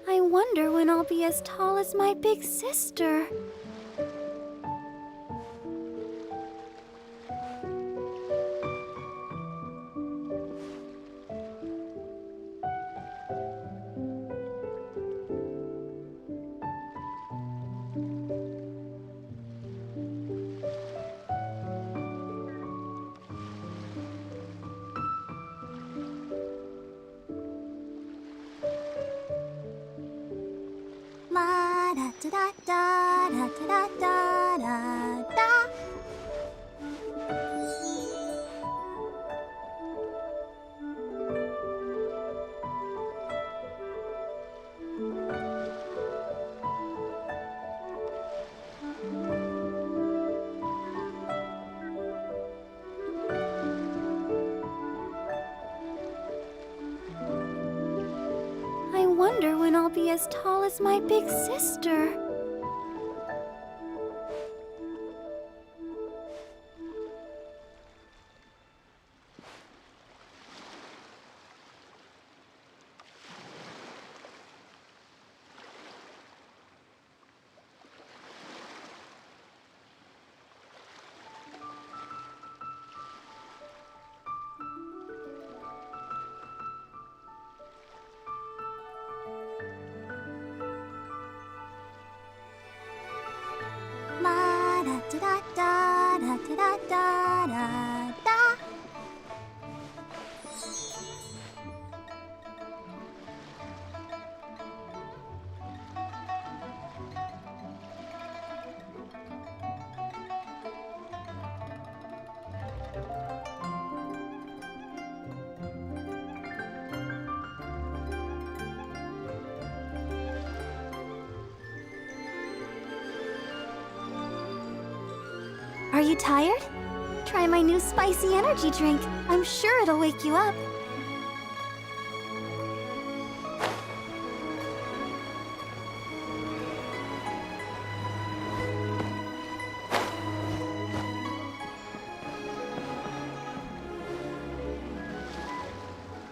I wonder when I'll be as tall as my big sister. La da da da da da da da da. I wonder when I'll be as tall as my big sister. La da da da da da da da da. Are you tired? Try my new spicy energy drink. I'm sure it'll wake you up.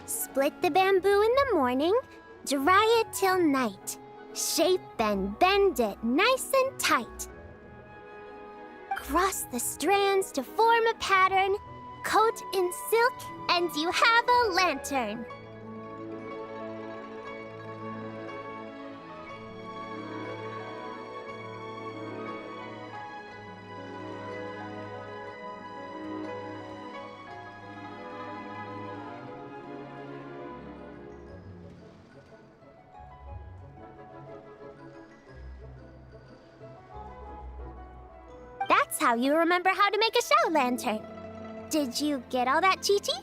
Split the bamboo in the morning, dry it till night. Shape and bend it nice and tight. Cross the strands to form a pattern, coat in silk, and you have a lantern. That's how you remember how to make a shell lantern. Did you get all that, Chi-Chi?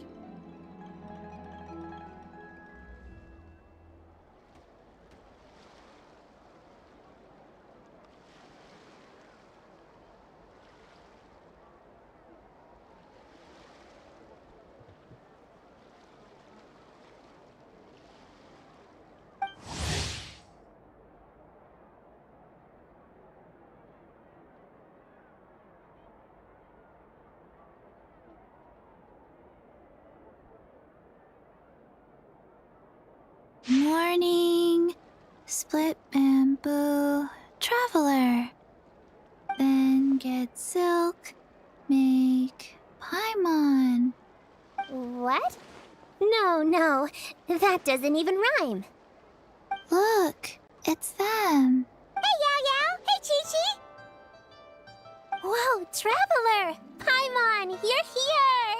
Morning, split bamboo, traveler. Then get silk, make paimon. What? No, that doesn't even rhyme. Look, it's them. Hey, Yao Yao! Hey, Chi Chi! Whoa, Traveler! Paimon, you're here!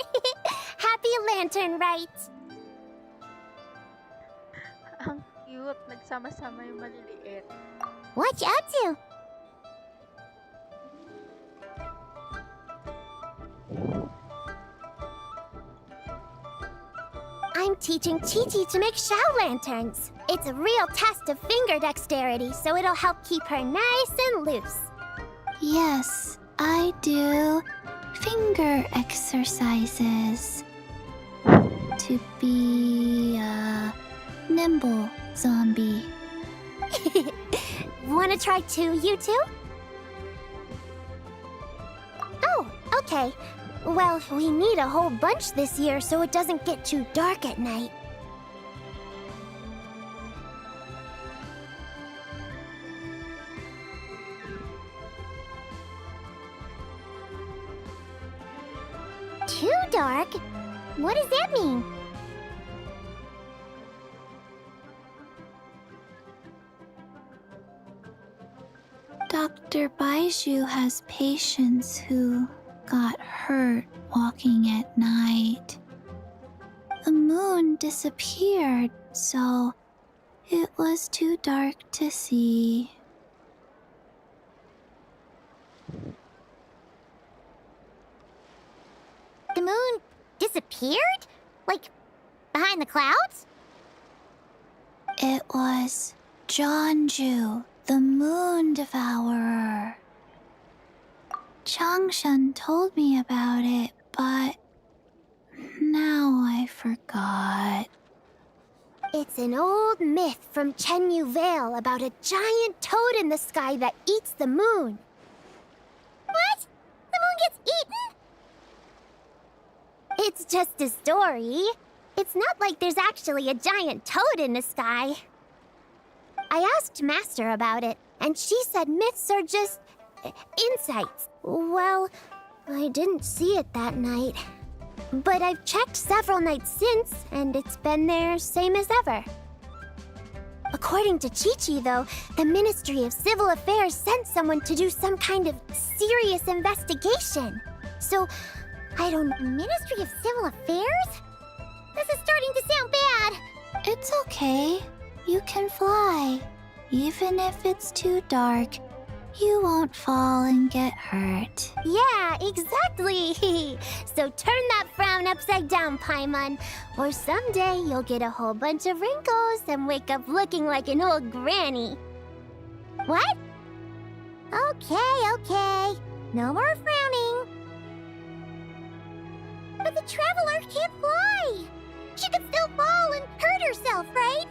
Happy Lantern Rite! Ang cute. Nagsama-sama yung maliliit. What you up to? I'm teaching Chi-Chi to make Shao lanterns. It's a real test of finger dexterity, so it'll help keep her nice and loose. Yes, I do finger exercises to be a nimble zombie. Wanna try too, you two? Oh, okay. Well, we need a whole bunch this year so it doesn't get too dark at night. Too dark? What does that mean? Dr. Baiju has patients who got hurt walking at night. The moon disappeared, so it was too dark to see. The moon disappeared? Like, behind the clouds? It was Jeonju, the moon devourer. Changshan told me about it, but now I forgot. It's an old myth from Chenyu Vale about a giant toad in the sky that eats the moon. What? The moon gets eaten? It's just a story. It's not like there's actually a giant toad in the sky. I asked Master about it, and she said myths are just insights. Well, I didn't see it that night. But I've checked several nights since, and it's been there same as ever. According to Chi-Chi, though, the Ministry of Civil Affairs sent someone to do some kind of serious investigation. So, I don't... Ministry of Civil Affairs? This is starting to sound bad. It's okay. You can fly. Even if it's too dark, you won't fall and get hurt. Yeah, exactly. So turn that frown upside down, Paimon. Or someday you'll get a whole bunch of wrinkles and wake up looking like an old granny. What? Okay. No more frowning. But the Traveler can't fly. She could still fall and hurt herself, right?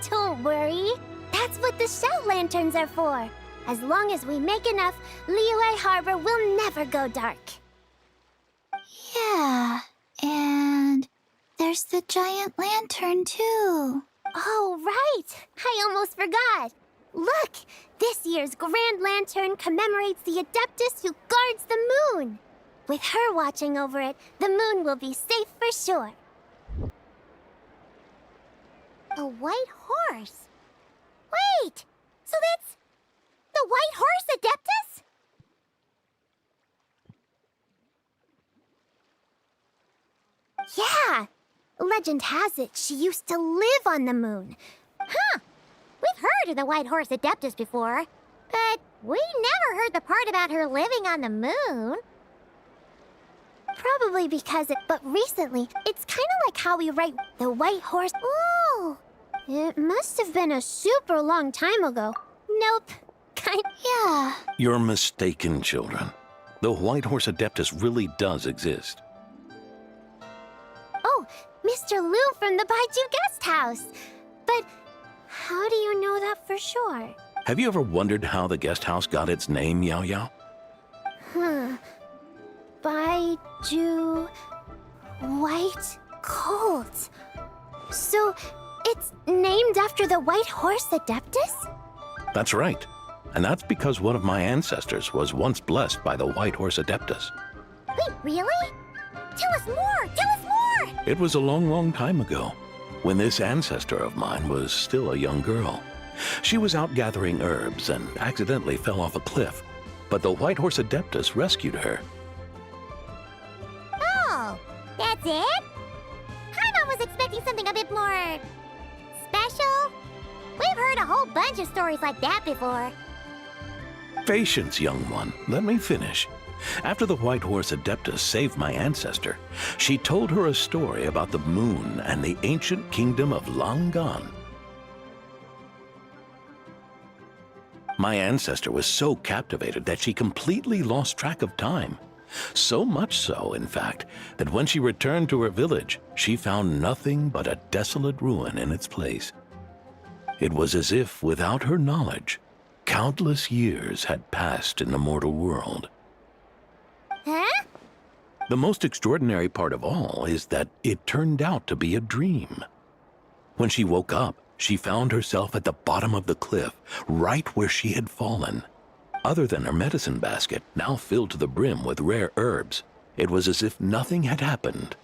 Don't worry. That's what the Shell Lanterns are for. As long as we make enough, Liyue Harbor will never go dark. Yeah, and there's the giant lantern too. Oh, right! I almost forgot. Look! This year's Grand Lantern commemorates the Adeptus who guards the moon. With her watching over it, the moon will be safe for sure. A white horse? Wait! So that's the White Horse Adeptus? Yeah! Legend has it she used to live on the moon. Huh! We've heard of the White Horse Adeptus before, but we never heard the part about her living on the moon. Probably because but recently, it's kind of like how we write the White Horse. Oh! It must have been a super long time ago. Nope. Yeah. You're mistaken, children. The White Horse Adeptus really does exist. Oh, Mr. Liu from the Baiju Guest House. But how do you know that for sure? Have you ever wondered how the guest house got its name, Yao Yao? Baiju... White colt. So, it's named after the White Horse Adeptus? That's right. And that's because one of my ancestors was once blessed by the White Horse Adeptus. Wait, really? Tell us more! Tell us more! It was a long, long time ago, when this ancestor of mine was still a young girl. She was out gathering herbs and accidentally fell off a cliff, but the White Horse Adeptus rescued her. Oh, that's it? Paimon was expecting something a bit more... special? We've heard a whole bunch of stories like that before. Patience, young one. Let me finish. After the White Horse Adeptus saved my ancestor, she told her a story about the moon and the ancient kingdom of long gone. My ancestor was so captivated that she completely lost track of time. So much so, in fact, that when she returned to her village, she found nothing but a desolate ruin in its place. It was as if, without her knowledge, countless years had passed in the mortal world. Huh? The most extraordinary part of all is that it turned out to be a dream. When she woke up, she found herself at the bottom of the cliff, right where she had fallen. Other than her medicine basket, now filled to the brim with rare herbs, it was as if nothing had happened.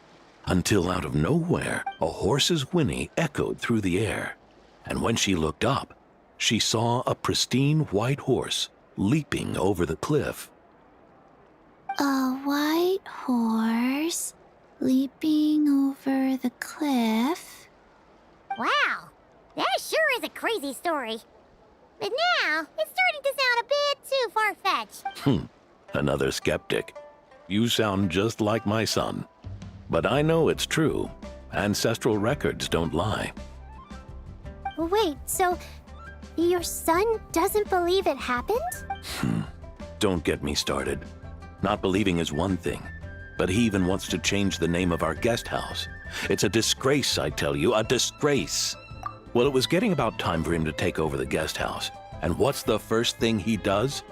Until out of nowhere, a horse's whinny echoed through the air. And when she looked up, she saw a pristine white horse leaping over the cliff. A white horse leaping over the cliff? Wow, that sure is a crazy story. But now, it's starting to sound a bit too far-fetched. Another skeptic. You sound just like my son. But I know it's true. Ancestral records don't lie. Wait, so your son doesn't believe it happened? Don't get me started. Not believing is one thing, but he even wants to change the name of our guest house. It's a disgrace, I tell you, a disgrace. Well, it was getting about time for him to take over the guest house. And what's the first thing he does?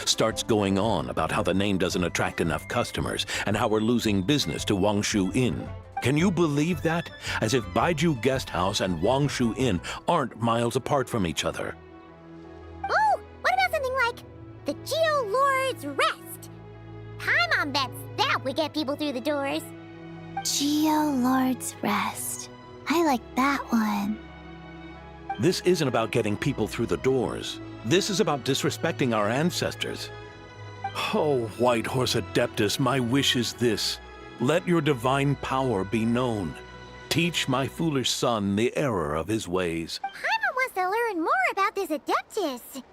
Starts going on about how the name doesn't attract enough customers and how we're losing business to Wangshu Inn. Can you believe that? As if Baiju Guest House and Wangshu Inn aren't miles apart from each other. Oh, what about something like the Geo Lord's Rest? Paimon bets that would get people through the doors. Geo Lord's Rest. I like that one. This isn't about getting people through the doors. This is about disrespecting our ancestors. Oh, White Horse Adeptus, my wish is this. Let your divine power be known. Teach my foolish son the error of his ways. Paimon wants to learn more about this Adeptus.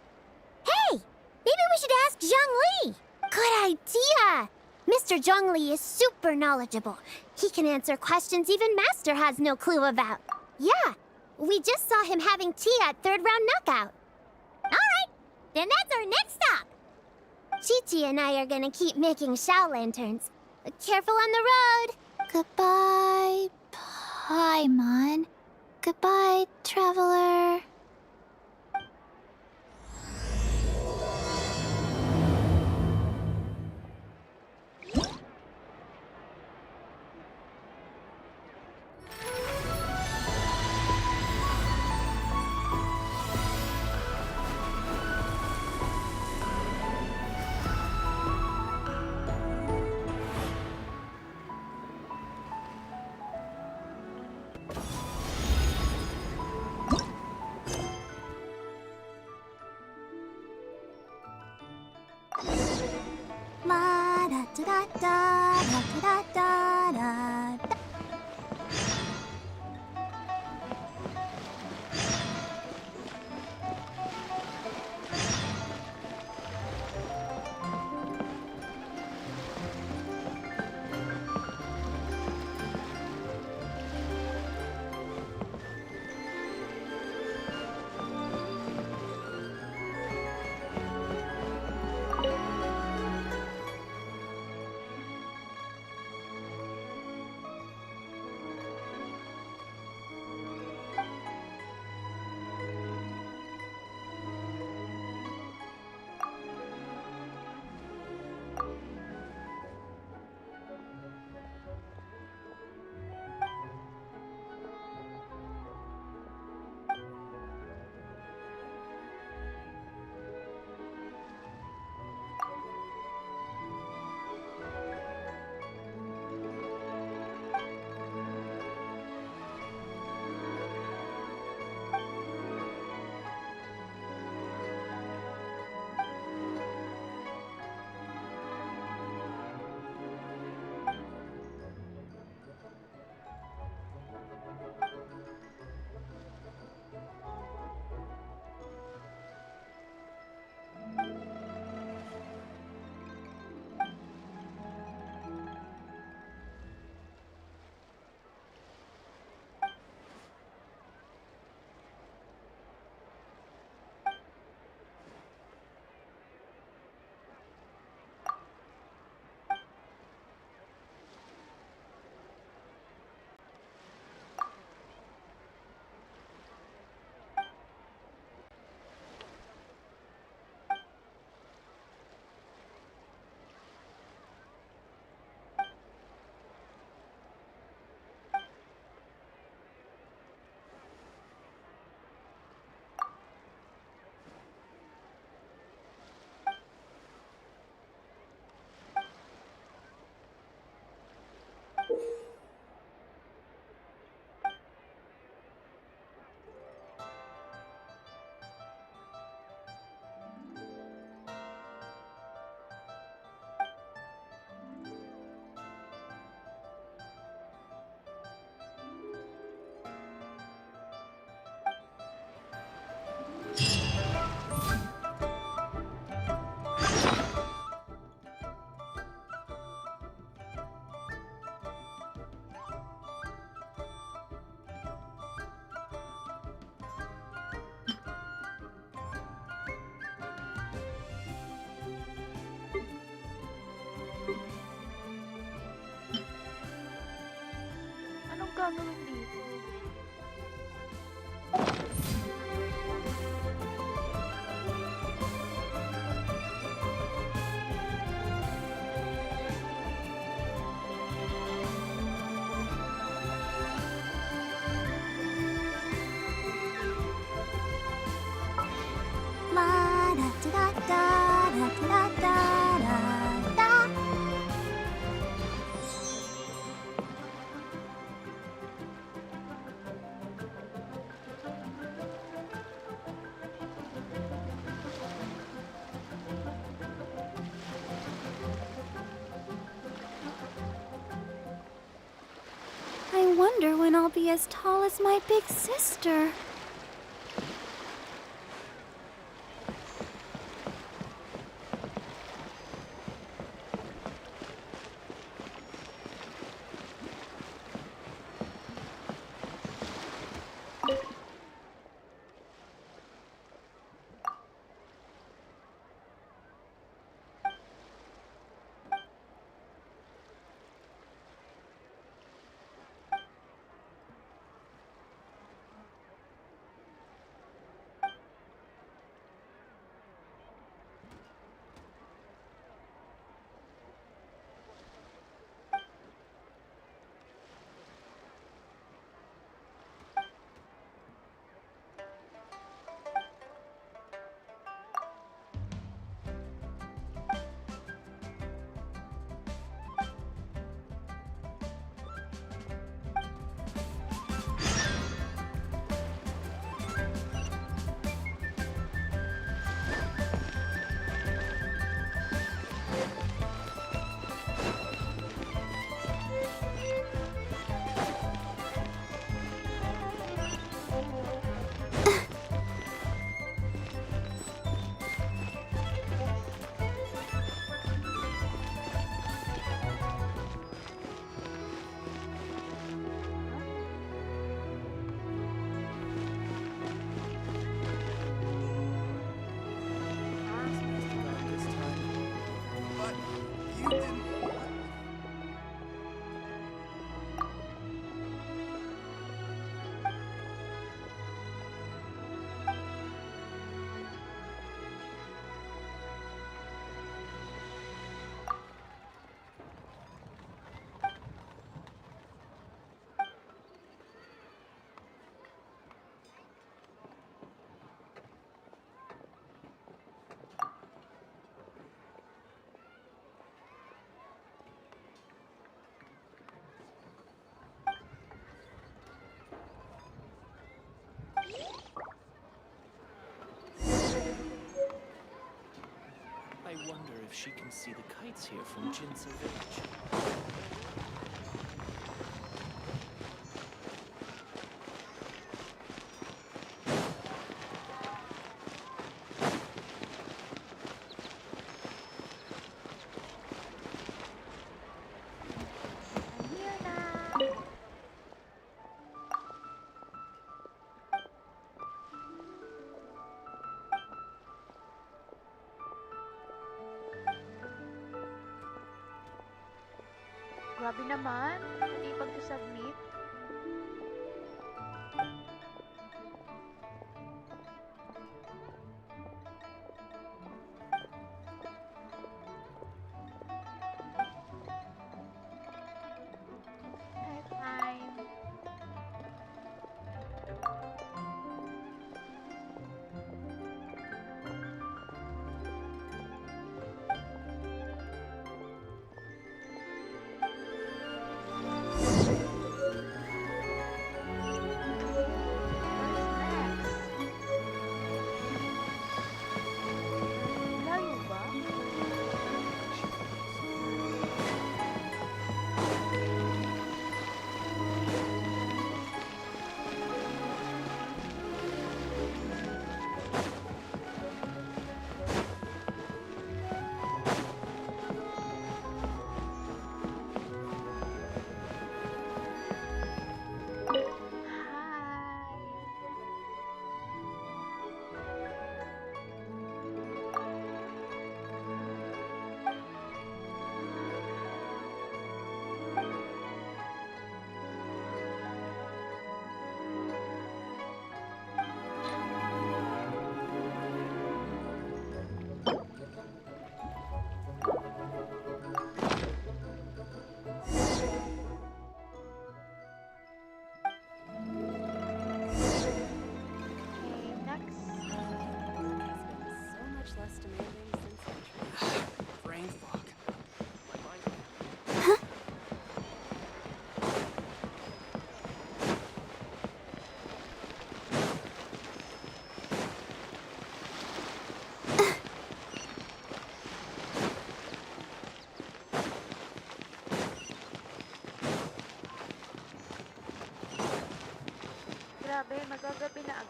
Hey, maybe we should ask Zhongli. Good idea. Mr. Zhongli is super knowledgeable. He can answer questions even Master has no clue about. Yeah, we just saw him having tea at third round knockout. All right, then that's our next stop. Chi-Chi and I are gonna keep making Shao lanterns. Careful on the road. Goodbye, Paimon. Goodbye, traveler. La-da-da-da-da-da-da-da. wonder when I'll be as tall as my big sister. I wonder if she can see the kites here from Jinso Village. I'm here na. Grabe naman. Hindi pag-submit. Hi, fine.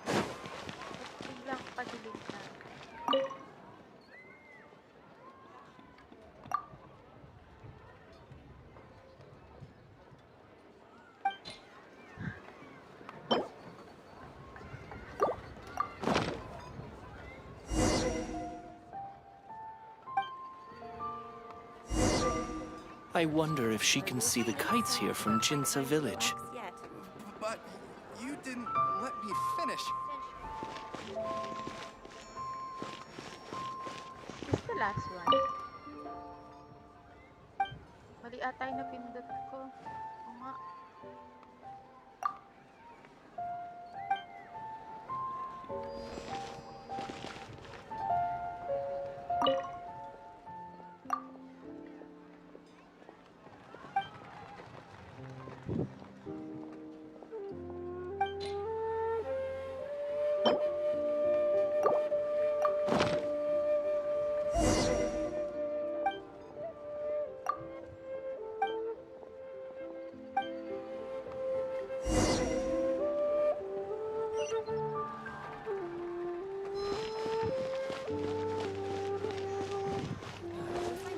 agad. Ba't biglang padilim na? I wonder if she can see the kites here from Jinsa village. But you didn't let me finish. Is this the last one? Mali ata yung napindot ko. Oo nga.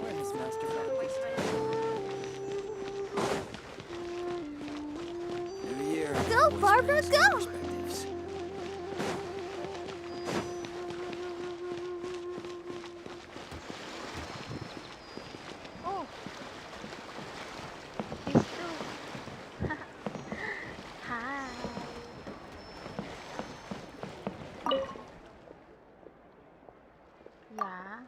When's Master New year. Go, Barbara, go! Perspectives. Oh! These two. Hi. Yeah.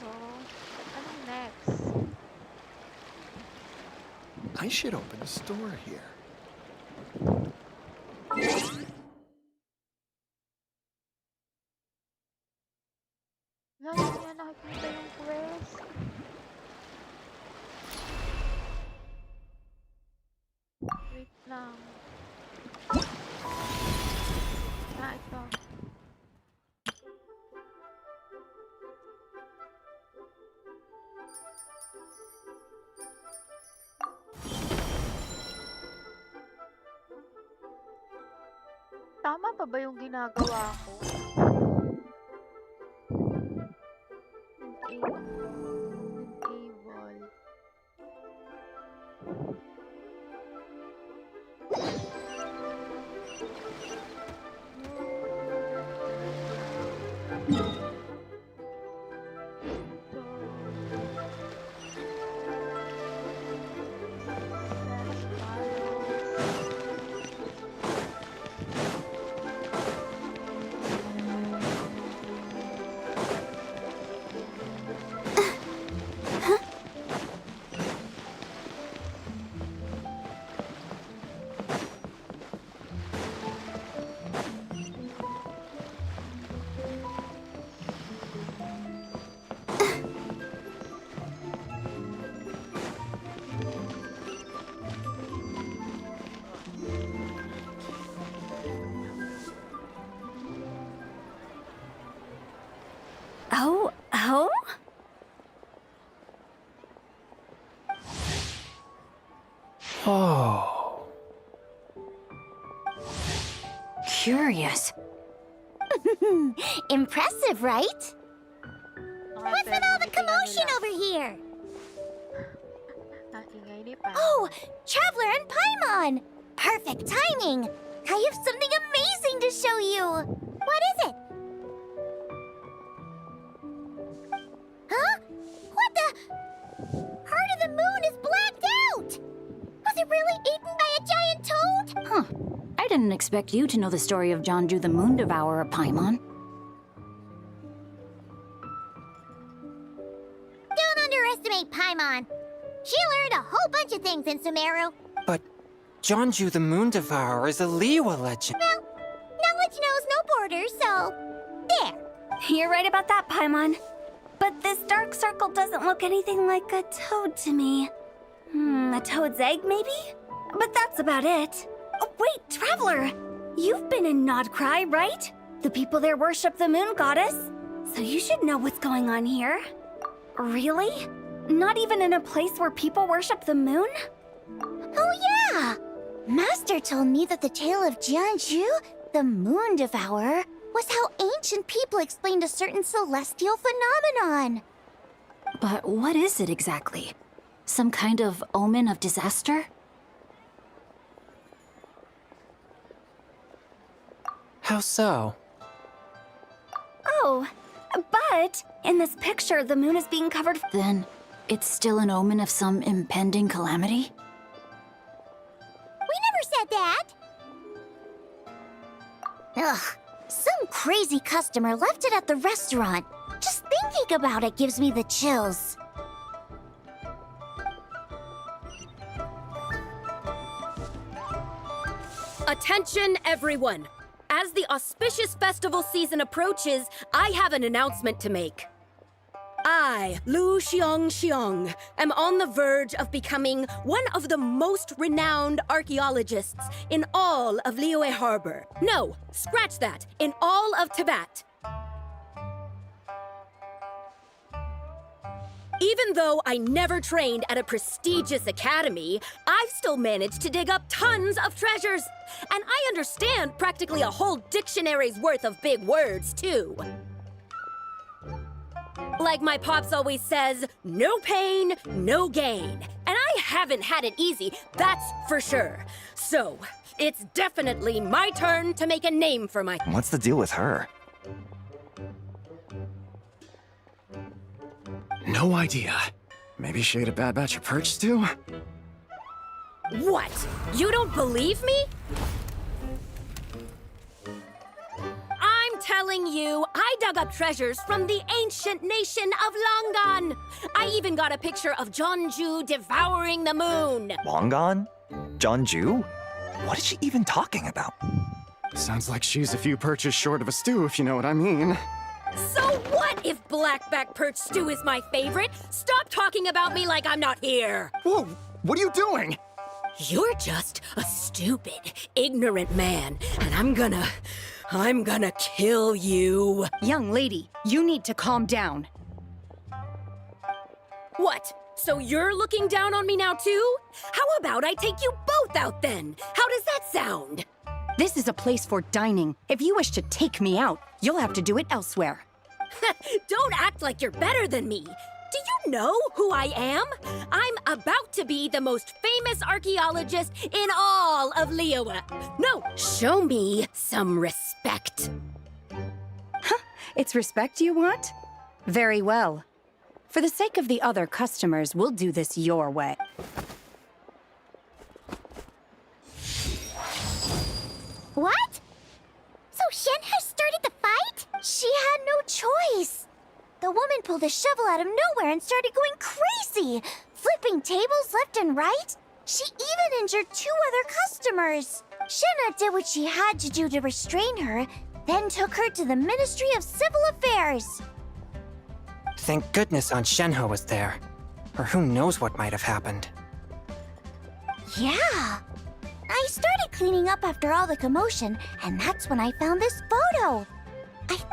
So, anong next? I should open a store here. Yan, hindi niya nakikita yung quest. Wait lang. Ito. Tama pa ba yung ginagawa ko? Enable. Oh? Oh. Curious. Impressive, right? What's with all the commotion over here? Ang ingay ni Pam. Oh, Traveler and Paimon! Perfect timing! I have something amazing to show you! What is it? Huh? What the? Heart of the Moon is blacked out! Was it really eaten by a giant toad? Huh. I didn't expect you to know the story of Jonju the Moon Devourer, Paimon. Don't underestimate Paimon. She learned a whole bunch of things in Sumeru. But Jonju the Moon Devourer is a Liyue legend. Well, knowledge knows no borders, so... there. You're right about that, Paimon. But this dark circle doesn't look anything like a toad to me. A toad's egg, maybe? But that's about it. Oh, wait, Traveler! You've been in Nodcry, right? The people there worship the moon goddess, so you should know what's going on here. Really? Not even in a place where people worship the moon? Oh yeah! Master told me that the tale of Jianzhu, the moon devourer, was how ancient people explained a certain celestial phenomenon. But what is it exactly? Some kind of omen of disaster? How so? Oh, but in this picture, the moon is being covered. Then it's still an omen of some impending calamity? We never said that! Ugh, some crazy customer left it at the restaurant. Just thinking about it gives me the chills. Attention, everyone! As the auspicious festival season approaches, I have an announcement to make. I, Lu Xiong, am on the verge of becoming one of the most renowned archaeologists in all of Liyue Harbor. No, scratch that, in all of Tibet. Even though I never trained at a prestigious academy, I've still managed to dig up tons of treasures. And I understand practically a whole dictionary's worth of big words, too. Like my pops always says, no pain, no gain. And I haven't had it easy, that's for sure. So, it's definitely my turn to make a name for my— What's the deal with her? No idea. Maybe she ate a bad batch of perch stew? What? You don't believe me? I'm telling you, I dug up treasures from the ancient nation of Longan. I even got a picture of Jeonju devouring the moon. Long gone? Jeonju? What is she even talking about? Sounds like she's a few perches short of a stew, if you know what I mean. So what if blackback perch stew is my favorite? Stop talking about me like I'm not here. Whoa, what are you doing? You're just a stupid, ignorant man, and I'm gonna kill you. Young lady, you need to calm down. What? So you're looking down on me now too? How about I take you both out then? How does that sound? This is a place for dining. If you wish to take me out, you'll have to do it elsewhere. Don't act like you're better than me. Do you know who I am? I'm about to be the most famous archaeologist in all of Liyue. No, show me some respect. It's respect you want? Very well. For the sake of the other customers, we'll do this your way. What? So Shen has started the fight? She had no choice. The woman pulled a shovel out of nowhere and started going crazy, flipping tables left and right. She even injured 2 other customers. Shenna did what she had to do to restrain her, then took her to the Ministry of Civil Affairs. Thank goodness Aunt Shenhe was there. Or who knows what might have happened. Yeah. I started cleaning up after all the commotion, and that's when I found this photo.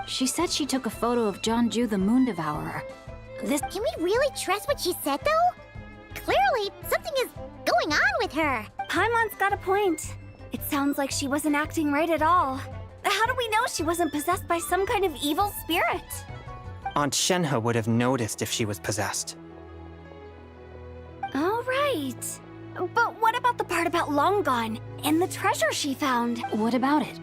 She said she took a photo of Jeonju the Moon Devourer. Can we really trust what she said, though? Clearly, something is going on with her. Paimon's got a point. It sounds like she wasn't acting right at all. How do we know she wasn't possessed by some kind of evil spirit? Aunt Shenhe would have noticed if she was possessed. All right. But what about the part about Long Gone and the treasure she found? What about it?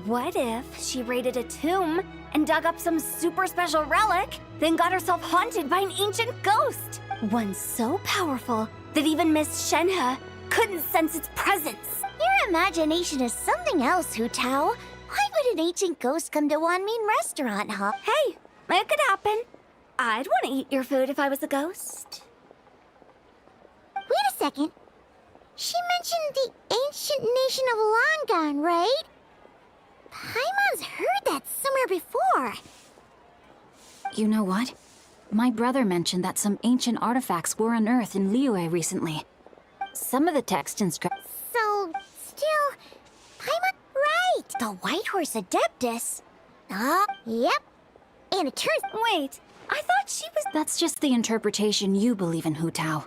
What if she raided a tomb and dug up some super special relic, then got herself haunted by an ancient ghost? One so powerful that even Miss Shenhe couldn't sense its presence. Your imagination is something else, Hu Tao. Why would an ancient ghost come to Wanmin restaurant, huh? Hey, it could happen. I'd want to eat your food if I was a ghost. Wait a second. She mentioned the ancient nation of Longan, right? Paimon's heard that somewhere before. You know what? My brother mentioned that some ancient artifacts were unearthed in Liyue recently. Some of the text inscriptions. So, still, Paimon, right. The White Horse Adeptus? Yep. And it turns... Wait, I thought she was... That's just the interpretation you believe in, Hu Tao.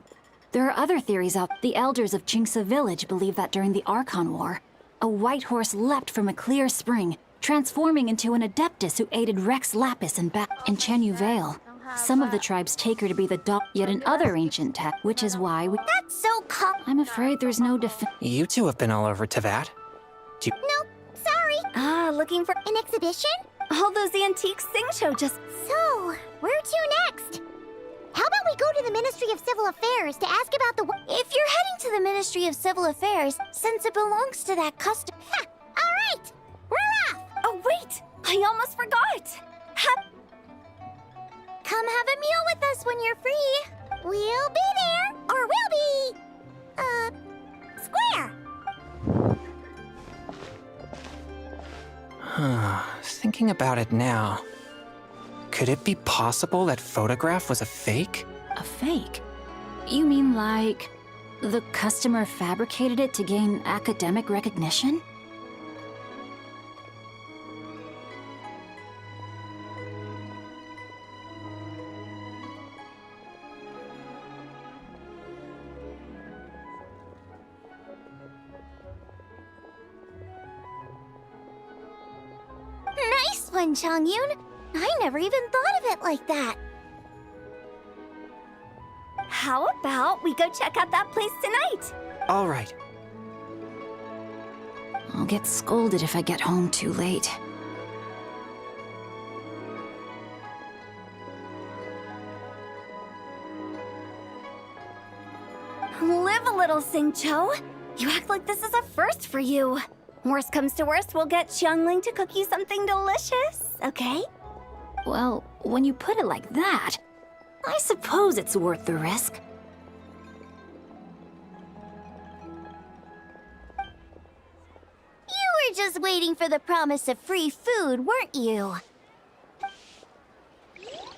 There are other theories out. The elders of Qingce village believe that during the Archon War, a white horse leapt from a clear spring, transforming into an Adeptus who aided Rex Lapis in Chenyu Vale. Some of the tribes take her to be the dog, yet in other ancient texts, which is why we... That's so I'm afraid there's no You two have been all over Teyvat. Nope, sorry. Looking for An exhibition? all those antique Xingqiu just... So, where to next? How about we go to the Ministry of Civil Affairs to ask about the... If you're heading to the Ministry of Civil Affairs, since it belongs to that custom... Ha! All right! We're off! Oh, wait! I almost forgot! Come have a meal with us when you're free. We'll be there, or we'll be... square. Thinking about it now, could it be possible that photograph was a fake? A fake? You mean like... the customer fabricated it to gain academic recognition? Nice one, Chongyun. I never even thought of it like that. How about we go check out that place tonight? All right. I'll get scolded if I get home too late. Live a little, Xingqiu. You act like this is a first for you. Worst comes to worst, we'll get Xiangling to cook you something delicious, okay? Well, when you put it like that, I suppose it's worth the risk. You were just waiting for the promise of free food, weren't you?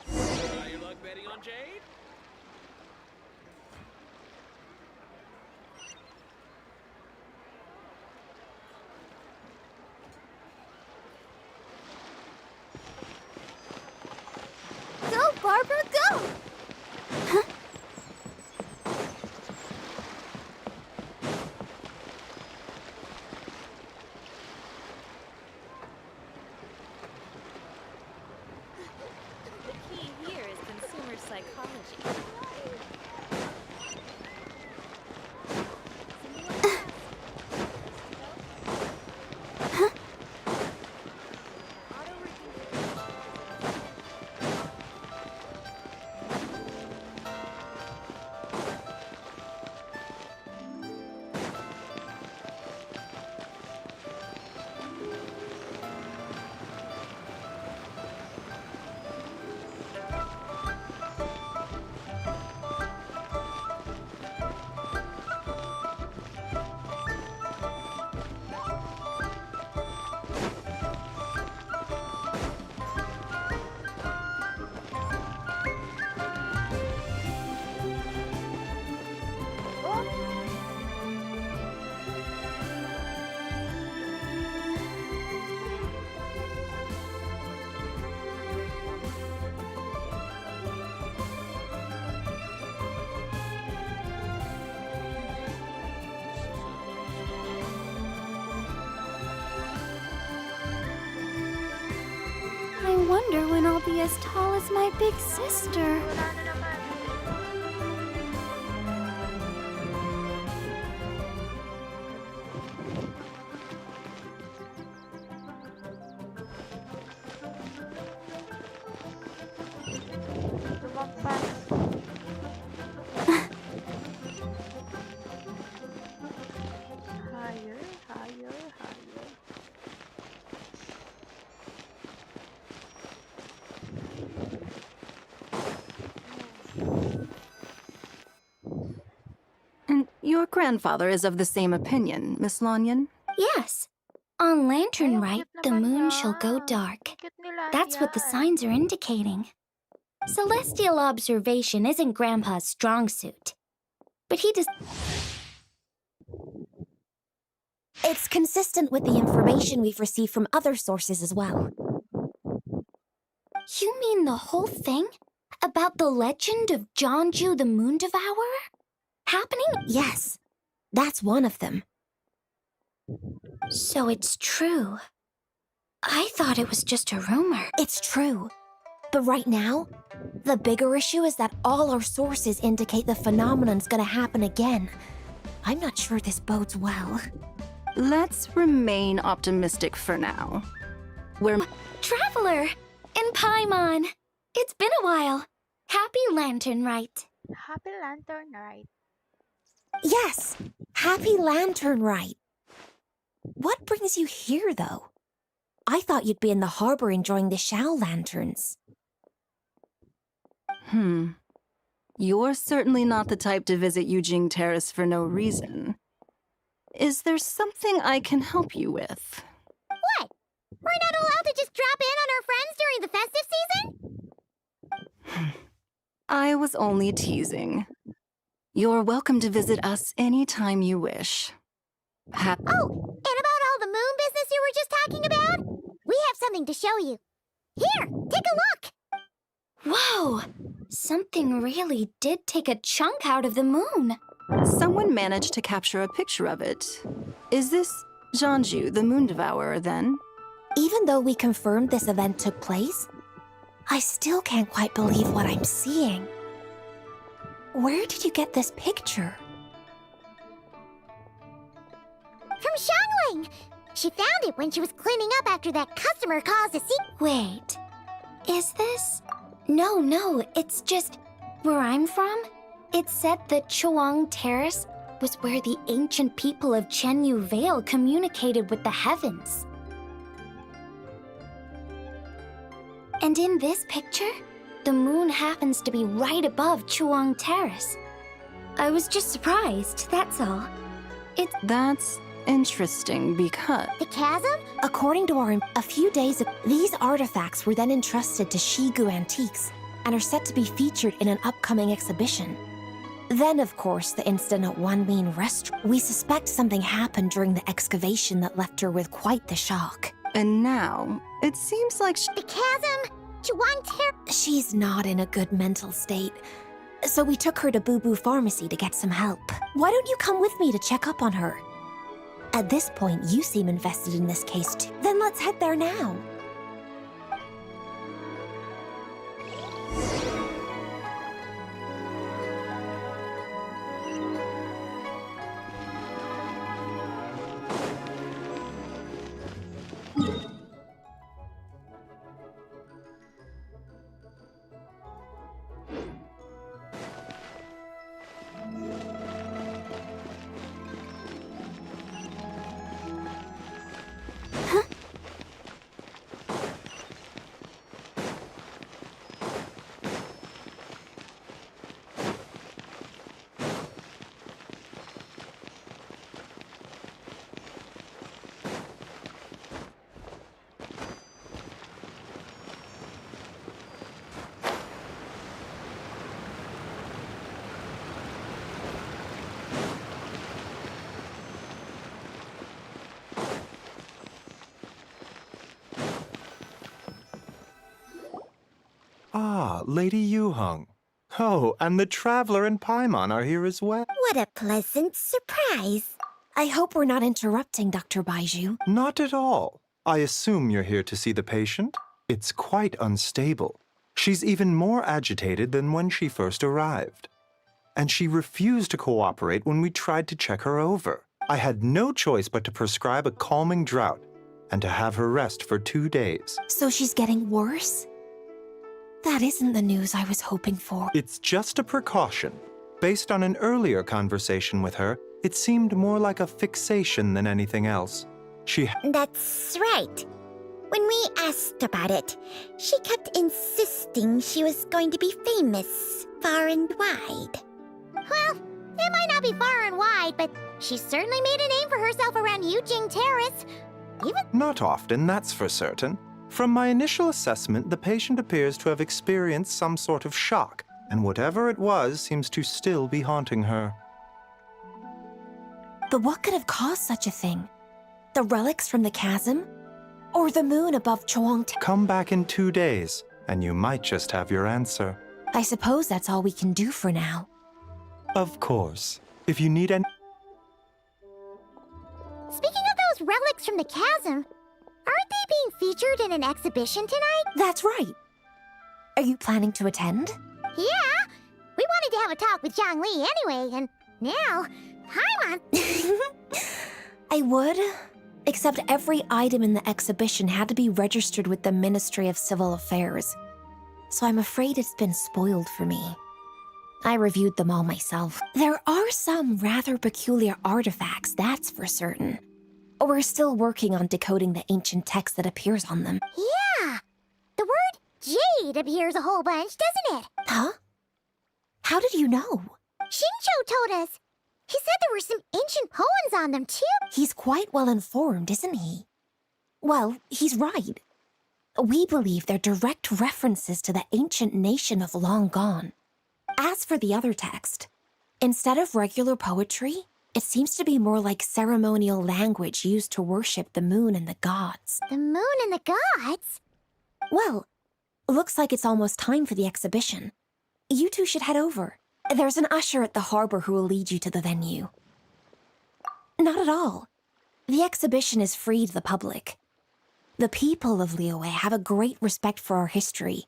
Your luck betting on Jade? Go, Barbara, go! The key here is consumer psychology. I wonder when I'll be as tall as my big sister. Higher, higher, higher. And your grandfather is of the same opinion, Miss Lanyan? Yes. On Lantern Ay, ang Rite, cute the naman moon niya. shall go Ang dark. cute nila That's what the yan. signs are indicating. Celestial observation isn't Grandpa's strong suit. But he just... It's consistent with the information we've received from other sources as well. You mean the whole thing? About the legend of Jeonju the Moon Devourer? Happening? Yes, that's one of them. So it's true. I thought it was just a rumor. It's true. But right now, the bigger issue is that all our sources indicate the phenomenon's gonna happen again. I'm not sure this bodes well. Let's remain optimistic for now. We're... Traveler! In Paimon! It's been a while. Happy Lantern Rite. Happy Lantern Rite. Yes! Happy Lantern Rite! What brings you here, though? I thought you'd be in the harbor enjoying the Shao lanterns. You're certainly not the type to visit Yujing Terrace for no reason. Is there something I can help you with? What? We're not allowed to just drop in on our friends during the festive season? I was only teasing. You're welcome to visit us anytime you wish. Oh, and about all the moon business you were just talking about? We have something to show you. Here, take a look! Whoa! Something really did take a chunk out of the moon. Someone managed to capture a picture of it. Is this Jeonju, the Moon Devourer, then? Even though we confirmed this event took place, I still can't quite believe what I'm seeing. Where did you get this picture? From Xiangling! She found it when she was cleaning up after that customer caused a secret. Wait, is this? No, it's just where I'm from. It said that Chuang Terrace was where the ancient people of Chenyu Vale communicated with the heavens. And in this picture, the moon happens to be right above Chuang Terrace. I was just surprised, that's all. That's interesting because... The chasm? According to a few days ago, these artifacts were then entrusted to Shigu Antiques and are set to be featured in an upcoming exhibition. Then, of course, the incident at One Mean Restaurant. We suspect something happened during the excavation that left her with quite the shock. And now, it seems like The chasm? Chuang Terrace? She's not in a good mental state. So we took her to Boo Boo Pharmacy to get some help. Why don't you come with me to check up on her? At this point, you seem invested in this case too. Then let's head there now. Ah, Lady Yuheng. Oh, and the Traveler and Paimon are here as well. What a pleasant surprise. I hope we're not interrupting, Dr. Baiju. Not at all. I assume you're here to see the patient? It's quite unstable. She's even more agitated than when she first arrived. And she refused to cooperate when we tried to check her over. I had no choice but to prescribe a calming draught and to have her rest for 2 days. So she's getting worse? That isn't the news I was hoping for. It's just a precaution. Based on an earlier conversation with her, it seemed more like a fixation than anything else. That's right. When we asked about it, she kept insisting she was going to be famous, far and wide. Well, it might not be far and wide, but she certainly made a name for herself around Yujing Terrace. Not often, that's for certain. From my initial assessment, the patient appears to have experienced some sort of shock, and whatever it was seems to still be haunting her. But what could have caused such a thing? The relics from the chasm? Or the moon above Chuang? Come back in 2 days, and you might just have your answer. I suppose that's all we can do for now. Of course. If you need any... Speaking of those relics from the chasm, aren't they being featured in an exhibition tonight? That's right. Are you planning to attend? Yeah! We wanted to have a talk with Zhangli anyway, and now I want... I would, except every item in the exhibition had to be registered with the Ministry of Civil Affairs. So I'm afraid it's been spoiled for me. I reviewed them all myself. There are some rather peculiar artifacts, that's for certain. We're still working on decoding the ancient text that appears on them. Yeah! The word jade appears a whole bunch, doesn't it? Huh? How did you know? Shincho told us. He said there were some ancient poems on them, too. He's quite well informed, isn't he? Well, he's right. We believe they're direct references to the ancient nation of long gone. As for the other text, instead of regular poetry, it seems to be more like ceremonial language used to worship the moon and the gods. The moon and the gods? Well, looks like it's almost time for the exhibition. You two should head over. There's an usher at the harbor who will lead you to the venue. Not at all. The exhibition is free to the public. The people of Liyue have a great respect for our history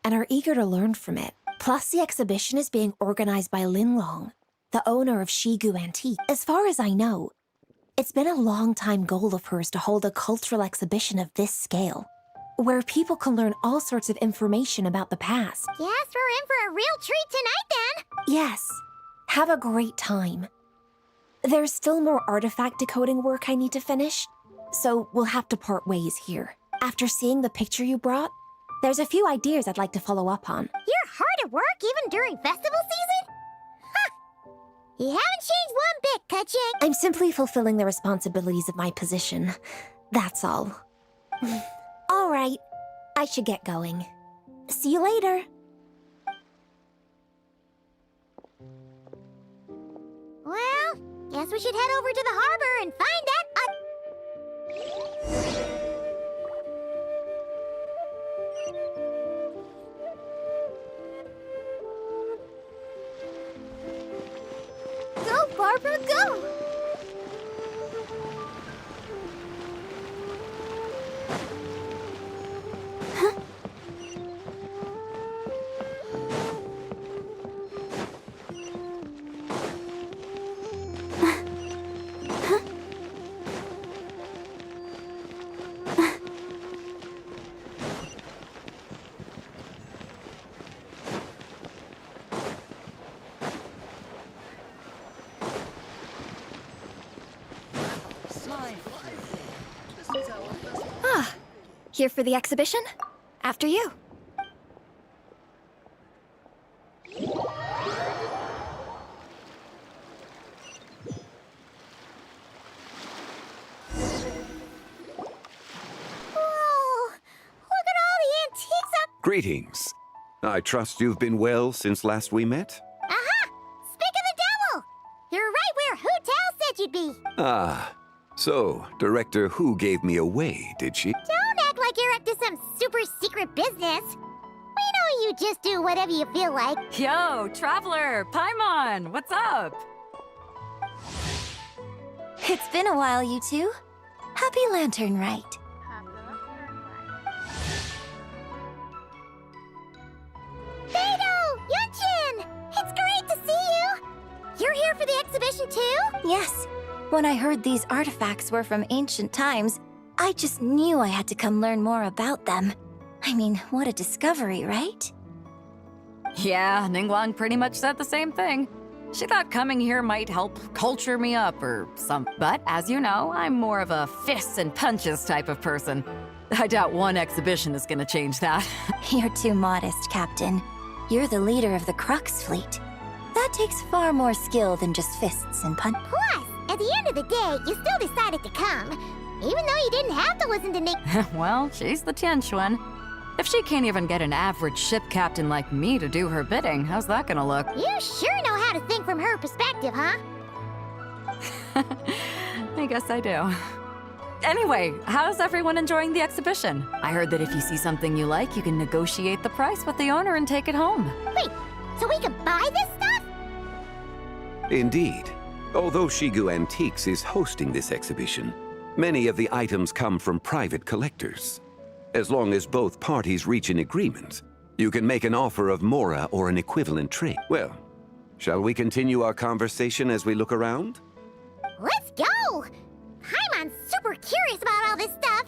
and are eager to learn from it. Plus, the exhibition is being organized by Linlong, the owner of Shigu Antique. As far as I know, it's been a long-time goal of hers to hold a cultural exhibition of this scale, where people can learn all sorts of information about the past. Guess we're in for a real treat tonight, then. Yes. Have a great time. There's still more artifact decoding work I need to finish, so we'll have to part ways here. After seeing the picture you brought, there's a few ideas I'd like to follow up on. You're hard at work even during festival season? Ha! You haven't changed one bit, Ka-Ching. I'm simply fulfilling the responsibilities of my position. That's all. All right. I should get going. See you later. Well, guess we should head over to the harbor and find that Go, Barbara, go! Here for the exhibition? After you. Greetings. I trust you've been well since last we met? Aha! Speak of the devil! You're right where Hu Tao said you'd be. Ah, so Director Hu gave me away, did she? Don't act like you're up to some super secret business. We know you just do whatever you feel like. Yo, Traveler, Paimon, what's up? It's been a while, you two. Happy Lantern Rite. Beidou! Yunchin! It's great to see you! You're here for the exhibition too? Yes. When I heard these artifacts were from ancient times, I just knew I had to come learn more about them. I mean, what a discovery, right? Yeah, Ningguang pretty much said the same thing. She thought coming here might help culture me up or some. But as you know, I'm more of a fists and punches type of person. I doubt one exhibition is gonna change that. You're too modest, Captain. You're the leader of the Crux fleet. That takes far more skill than just fists and punch. Plus, at the end of the day, you still decided to come. Even though you didn't have to listen to Nick. Well, she's the Tianch one. If she can't even get an average ship captain like me to do her bidding, how's that gonna look? You sure know how to think from her perspective, huh? I guess I do. Anyway, how's everyone enjoying the exhibition? I heard that if you see something you like, you can negotiate the price with the owner and take it home. Wait, so we can buy this stuff? Indeed. Although Shigu Antiques is hosting this exhibition, many of the items come from private collectors. As long as both parties reach an agreement, you can make an offer of mora or an equivalent trade. Well, shall we continue our conversation as we look around? Let's go! Paimon's super curious about all this stuff.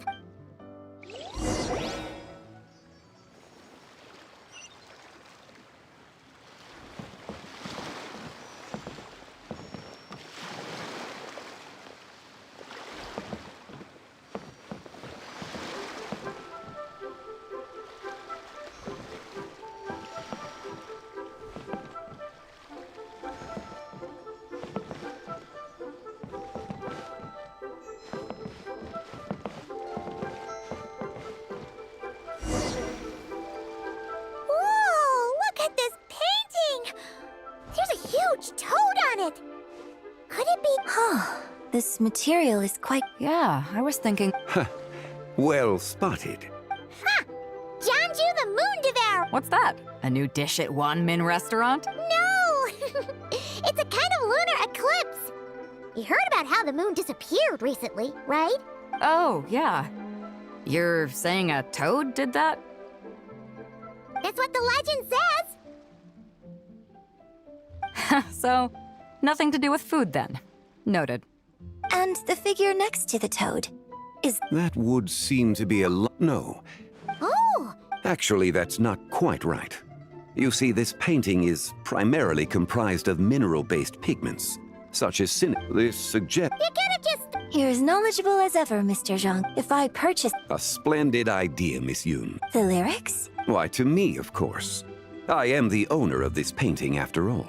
This material is quite... Yeah, I was thinking... Well spotted. Ha! Janju the Moon Devourer! What's that? A new dish at Wanmin restaurant? No! It's a kind of lunar eclipse. You heard about how the moon disappeared recently, right? Oh, yeah. You're saying a toad did that? That's what the legend says! So, nothing to do with food then. Noted. And the figure next to the toad is... That would seem to be a no. Oh! Actually, that's not quite right. You see, this painting is primarily comprised of mineral-based pigments, such as This suggests... You gotta just... You're as knowledgeable as ever, Mr. Zhang. If I purchase... A splendid idea, Miss Yoon. The lyrics? Why, to me, of course. I am the owner of this painting, after all.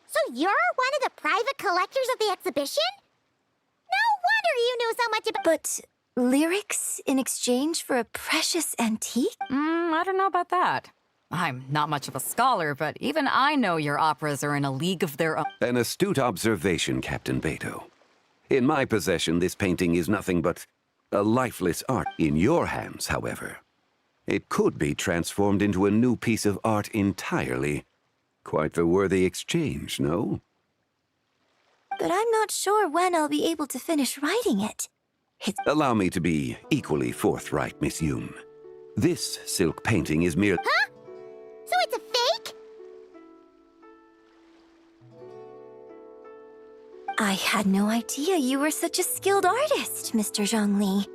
So you're one of the private collectors of the exhibition? No wonder you knew so much about... But lyrics in exchange for a precious antique? I don't know about that. I'm not much of a scholar, but even I know your operas are in a league of their own. An astute observation, Captain Beto. In my possession, this painting is nothing but a lifeless art. In your hands, however, it could be transformed into a new piece of art entirely. Quite the worthy exchange, no? But I'm not sure when I'll be able to finish writing it. Allow me to be equally forthright, Miss Yoon. This silk painting is mere... Huh? So it's a fake? I had no idea you were such a skilled artist, Mr. Zhongli.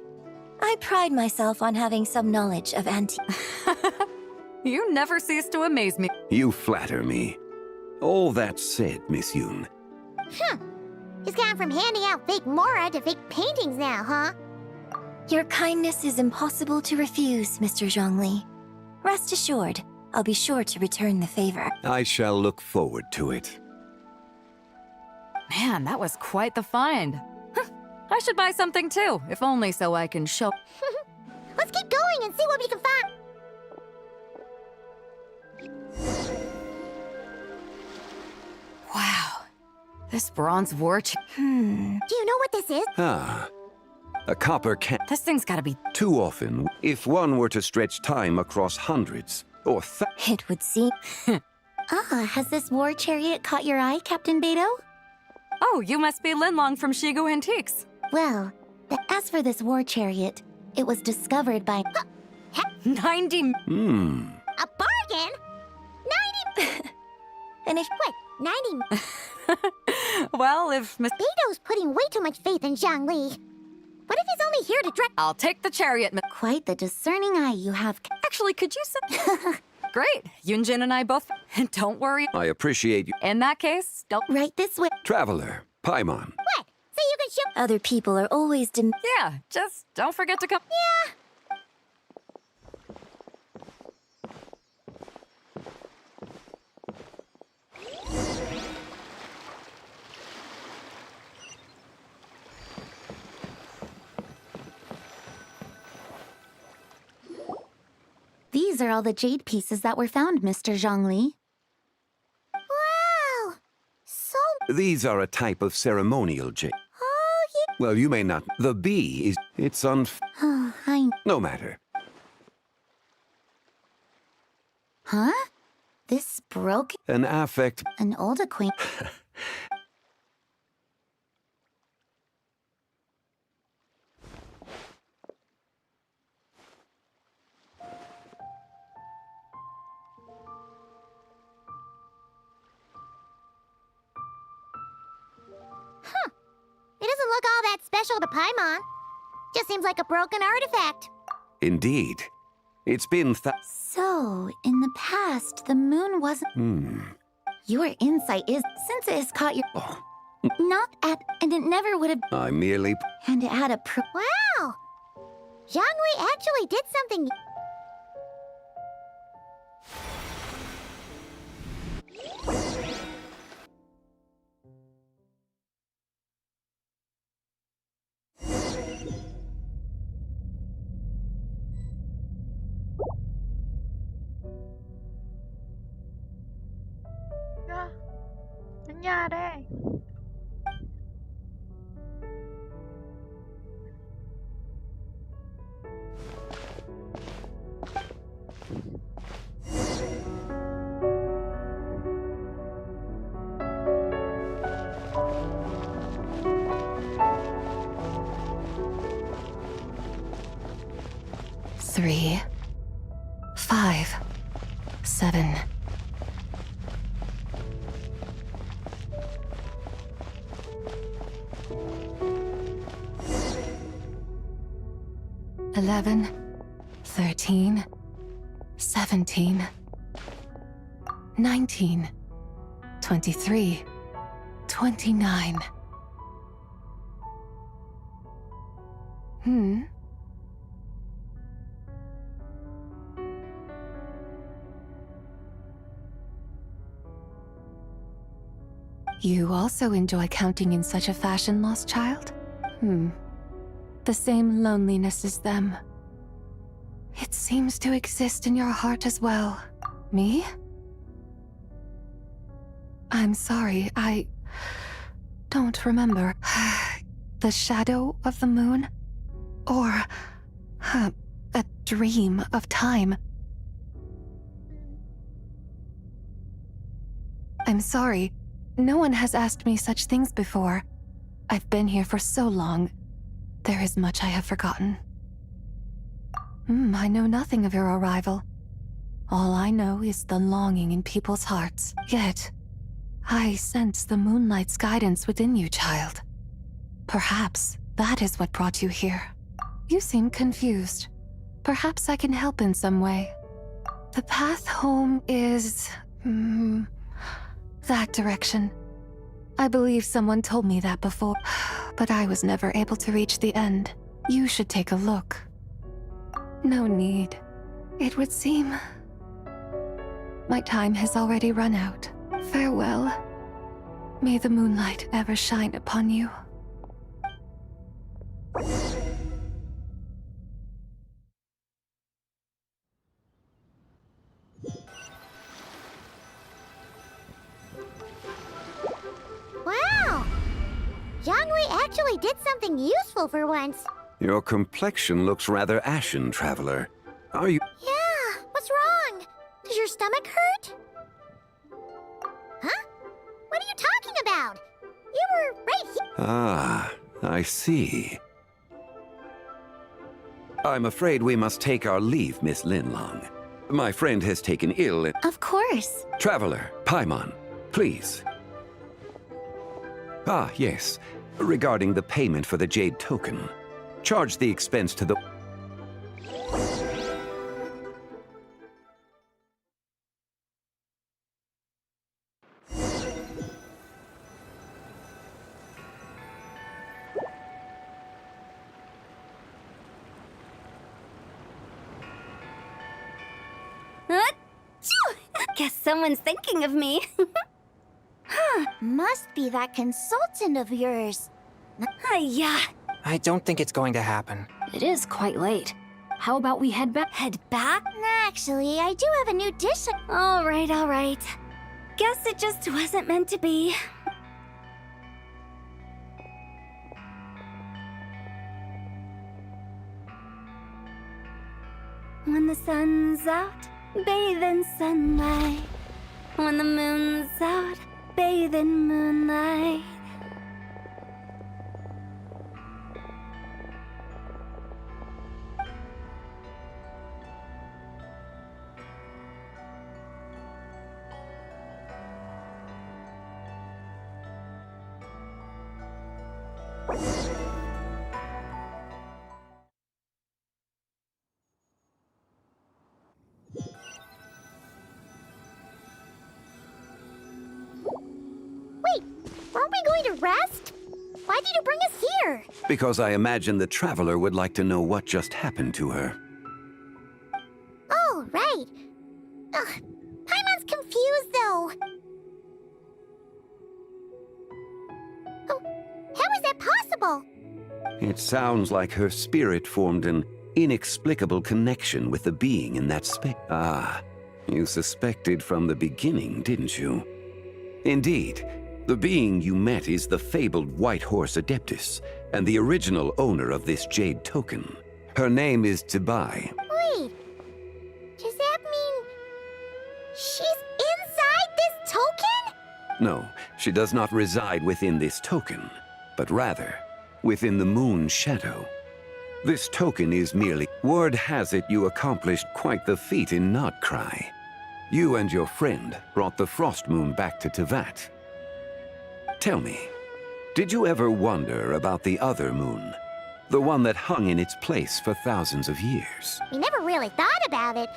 I pride myself on having some knowledge of antique... You never cease to amaze me. You flatter me. All that said, Miss Yoon. He's gone from handing out fake mora to fake paintings now, huh? Your kindness is impossible to refuse, Mr. Zhongli. Rest assured, I'll be sure to return the favor. I shall look forward to it. Man, that was quite the find. I should buy something too, if only so I can show... Let's keep going and see what we can find. Wow. This bronze war... Do you know what this is? A copper can... This thing's gotta be... Too often, if one were to stretch time across hundreds, or It would seem... Has this war chariot caught your eye, Captain Beto? Oh, you must be Linlong from Shigu Antiques. Well, as for this war chariot, it was discovered by... 90... A bargain? 90... And if... Wait, 90... Well, if Miss... Beto's putting way too much faith in Zhongli. What if he's only here to direct... I'll take the chariot, Quite the discerning eye you have... Actually, could you Great. Yunjin and I both... Don't worry. I appreciate you. In that case, don't... Right this way. Traveler, Paimon. What? So you can show... Other people are always... Yeah, just don't forget to come... Yeah. These are all the jade pieces that were found, Mr. Zhongli. Wow! So... These are a type of ceremonial jade. Oh, yeah. Well, you may not. The bee is... It's Oh, No matter. Huh? This broke... An affect... An old acquaintance... Huh. It doesn't look all that special to Paimon. Just seems like a broken artifact. Indeed. It's been So, in the past, the moon wasn't... Your insight is, since it has caught your... Not at... And it never would have... I merely... And it had a... Wow! Zhongli actually did something... Ah, nangyari? Three, 5, 7. Eleven, 13, 17, 19, 23, 29. You also enjoy counting in such a fashion, lost child? The same loneliness as them. It seems to exist in your heart as well. Me? I'm sorry, I don't remember. The shadow of the moon? Or a dream of time? I'm sorry. No one has asked me such things before. I've been here for so long. There is much I have forgotten. I know nothing of your arrival. All I know is the longing in people's hearts. Yet, I sense the moonlight's guidance within you, child. Perhaps that is what brought you here. You seem confused. Perhaps I can help in some way. The path home is... that direction. I believe someone told me that before, but I was never able to reach the end. You should take a look. No need. It would seem... my time has already run out. Farewell. May the moonlight ever shine upon you. Wow! Zhongli actually did something useful for once. Your complexion looks rather ashen, traveler. Are you... Yeah, what's wrong? Does your stomach hurt? Huh? What are you talking about? You were right here. Ah, I see. I'm afraid we must take our leave, Miss Linlong. My friend has taken ill and... Of course. Traveler, Paimon, please. Ah, yes. Regarding the payment for the Jade token. Charge the expense to the... Guess someone's thinking of me. Must be that consultant of yours. Yeah. I don't think it's going to happen. It is quite late. How about we head back? Head back? Actually, I do have a new dish. All right. Guess it just wasn't meant to be. When the sun's out, bathe in sunlight. When the moon's out, bathe in moonlight. Wait, aren't we going to rest? Why did you bring us here? Because I imagine the traveler would like to know what just happened to her. Oh, right. Ugh, Paimon's confused, though. Oh, how is that possible? It sounds like her spirit formed an inexplicable connection with the being in that space. Ah, you suspected from the beginning, didn't you? Indeed, the being you met is the fabled White Horse Adeptus, and the original owner of this jade token. Her name is Tibai. Wait, does that mean she's inside this token? No, she does not reside within this token, but rather within the moon's shadow. This token is merely... Word has it you accomplished quite the feat in Nodcry. You and your friend brought the Frost Moon back to Tevat. Tell me, did you ever wonder about the other moon? The one that hung in its place for thousands of years? We never really thought about it,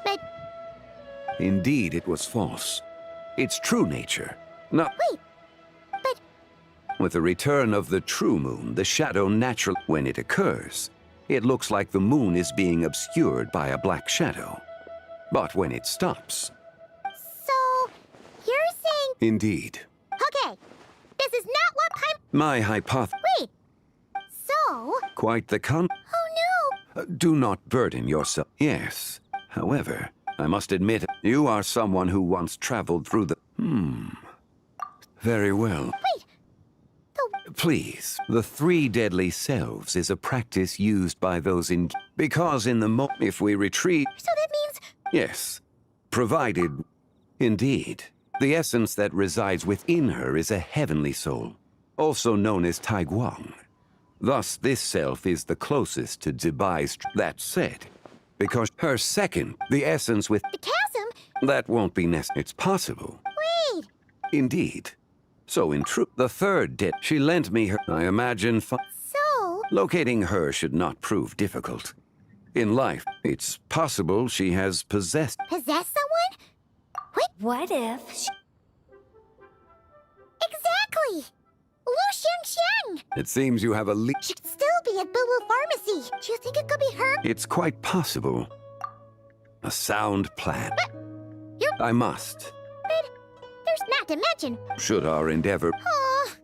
but... Indeed, it was false. Its true nature, not... Wait, but... With the return of the true moon, the shadow naturally... When it occurs, it looks like the moon is being obscured by a black shadow. But when it stops... So, you're saying... Indeed. Okay, this is not what My hypothesis... Wait, so... Quite the con... Oh no! Do not burden yourself. Yes. However, I must admit, you are someone who once traveled through the... Very well. Wait! Please, the 3 deadly selves is a practice used by those in... Because in the if we retreat... So that means... Yes. Provided... Indeed. The essence that resides within her is a heavenly soul, also known as Taiguang. Thus, this self is the closest to Zibai's... That said, because her second, the essence with... The chasm? That won't be necessary. It's possible. Wait! Indeed. So in truth, the third did. She lent me her... I imagine... So? Locating her should not prove difficult. In life, it's possible she has possessed... Possessed someone? Wait, what if she... Exactly! Lu Xiangxiang! It seems you have a lead. She could still be at Boo Boo Pharmacy. Do you think it could be her? It's quite possible. A sound plan. But you're... I must. But there's not to mention... Should our endeavor... Aw...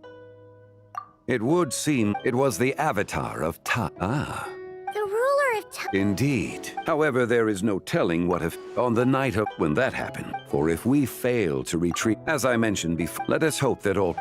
It would seem it was the avatar of Ta... Ah. The ruler of Ta... Indeed. However, there is no telling what if... On the night of... When that happened. For if we fail to retreat... As I mentioned before, let us hope that all...